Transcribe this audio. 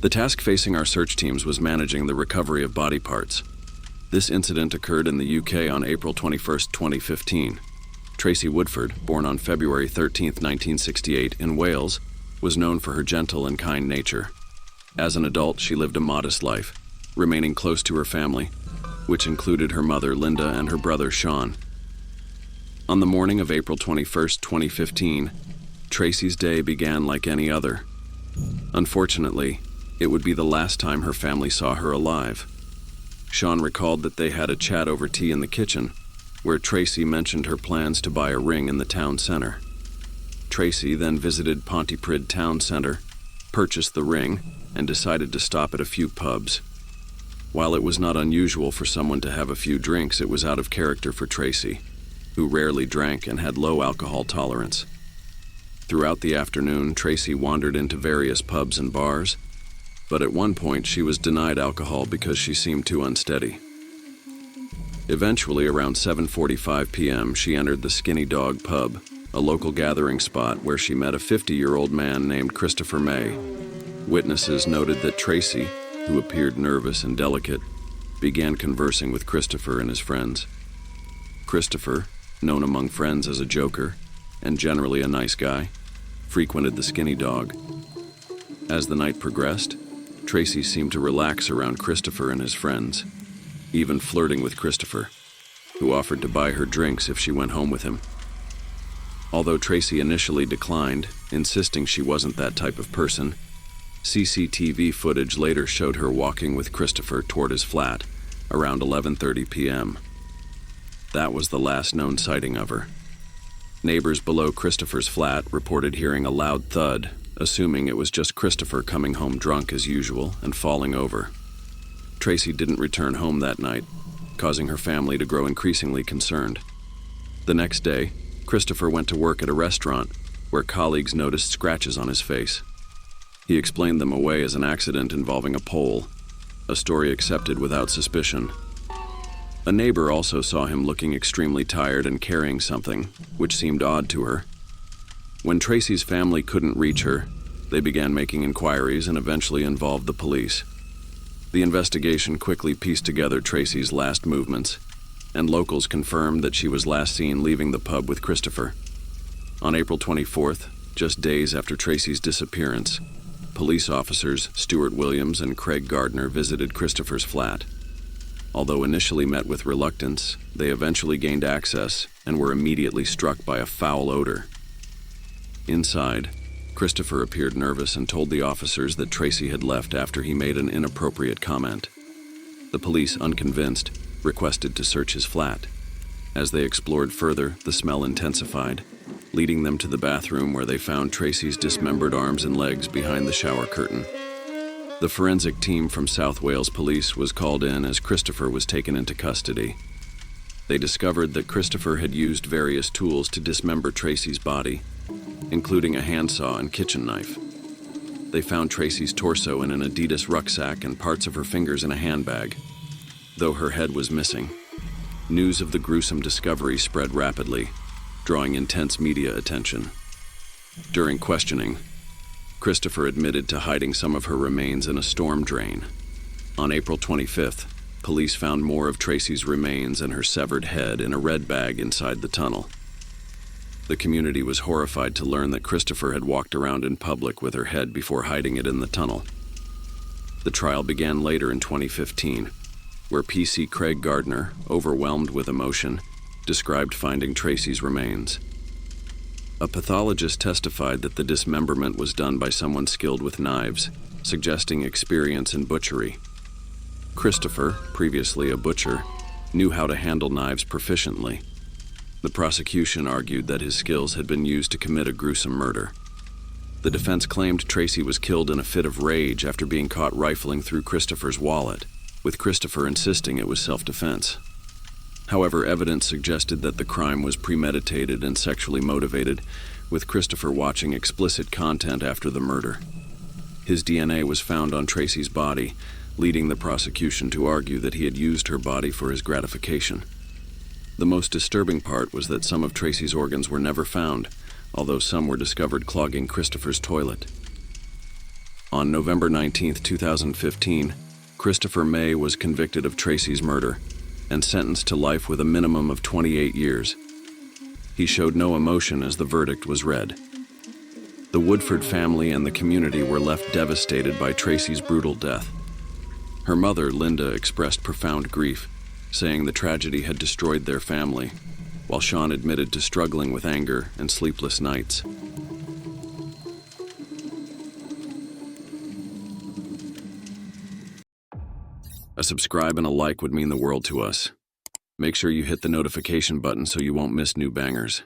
The task facing our search teams was managing the recovery of body parts. This incident occurred in the UK on April 21, 2015. Tracy Woodford, born on February 13, 1968, in Wales, was known for her gentle and kind nature. As an adult, she lived a modest life, remaining close to her family, which included her mother, Linda, and her brother, Sean. On the morning of April 21, 2015, Tracy's day began like any other. Unfortunately, it would be the last time her family saw her alive. Sean recalled that they had a chat over tea in the kitchen, where Tracy mentioned her plans to buy a ring in the town center. Tracy then visited Pontypridd Town Center, purchased the ring, and decided to stop at a few pubs. While it was not unusual for someone to have a few drinks, it was out of character for Tracy, who rarely drank and had low alcohol tolerance. Throughout the afternoon, Tracy wandered into various pubs and bars, but at one point she was denied alcohol because she seemed too unsteady. Eventually, around 7:45 p.m., she entered the Skinny Dog pub, a local gathering spot where she met a 50-year-old man named Christopher May. Witnesses noted that Tracy, who appeared nervous and delicate, began conversing with Christopher and his friends. Christopher, known among friends as a joker and generally a nice guy, frequented the Skinny Dog. As the night progressed, Tracy seemed to relax around Christopher and his friends, even flirting with Christopher, who offered to buy her drinks if she went home with him. Although Tracy initially declined, insisting she wasn't that type of person, CCTV footage later showed her walking with Christopher toward his flat around 11:30 p.m. That was the last known sighting of her. Neighbors below Christopher's flat reported hearing a loud thud, assuming it was just Christopher coming home drunk as usual and falling over. Tracy didn't return home that night, causing her family to grow increasingly concerned. The next day, Christopher went to work at a restaurant where colleagues noticed scratches on his face. He explained them away as an accident involving a pole, a story accepted without suspicion. A neighbor also saw him looking extremely tired and carrying something, which seemed odd to her. When Tracy's family couldn't reach her, they began making inquiries and eventually involved the police. The investigation quickly pieced together Tracy's last movements, and locals confirmed that she was last seen leaving the pub with Christopher. On April 24th, just days after Tracy's disappearance, police officers Stuart Williams and Craig Gardner visited Christopher's flat. Although initially met with reluctance, they eventually gained access and were immediately struck by a foul odor. Inside, Christopher appeared nervous and told the officers that Tracy had left after he made an inappropriate comment. The police, unconvinced, requested to search his flat. As they explored further, the smell intensified, leading them to the bathroom where they found Tracy's dismembered arms and legs behind the shower curtain. The forensic team from South Wales Police was called in as Christopher was taken into custody. They discovered that Christopher had used various tools to dismember Tracy's body, including a handsaw and kitchen knife. They found Tracy's torso in an Adidas rucksack and parts of her fingers in a handbag, though her head was missing. News of the gruesome discovery spread rapidly, drawing intense media attention. During questioning, Christopher admitted to hiding some of her remains in a storm drain. On April 25th, police found more of Tracy's remains and her severed head in a red bag inside the tunnel. The community was horrified to learn that Christopher had walked around in public with her head before hiding it in the tunnel. The trial began later in 2015, where PC Craig Gardner, overwhelmed with emotion, described finding Tracy's remains. A pathologist testified that the dismemberment was done by someone skilled with knives, suggesting experience in butchery. Christopher, previously a butcher, knew how to handle knives proficiently. The prosecution argued that his skills had been used to commit a gruesome murder. The defense claimed Tracy was killed in a fit of rage after being caught rifling through Christopher's wallet, with Christopher insisting it was self-defense. However, evidence suggested that the crime was premeditated and sexually motivated, with Christopher watching explicit content after the murder. His DNA was found on Tracy's body, leading the prosecution to argue that he had used her body for his gratification. The most disturbing part was that some of Tracy's organs were never found, although some were discovered clogging Christopher's toilet. On November 19, 2015, Christopher May was convicted of Tracy's murder and sentenced to life with a minimum of 28 years. He showed no emotion as the verdict was read. The Woodford family and the community were left devastated by Tracy's brutal death. Her mother, Linda, expressed profound grief, saying the tragedy had destroyed their family, while Sean admitted to struggling with anger and sleepless nights. A subscribe and a like would mean the world to us. Make sure you hit the notification button so you won't miss new bangers.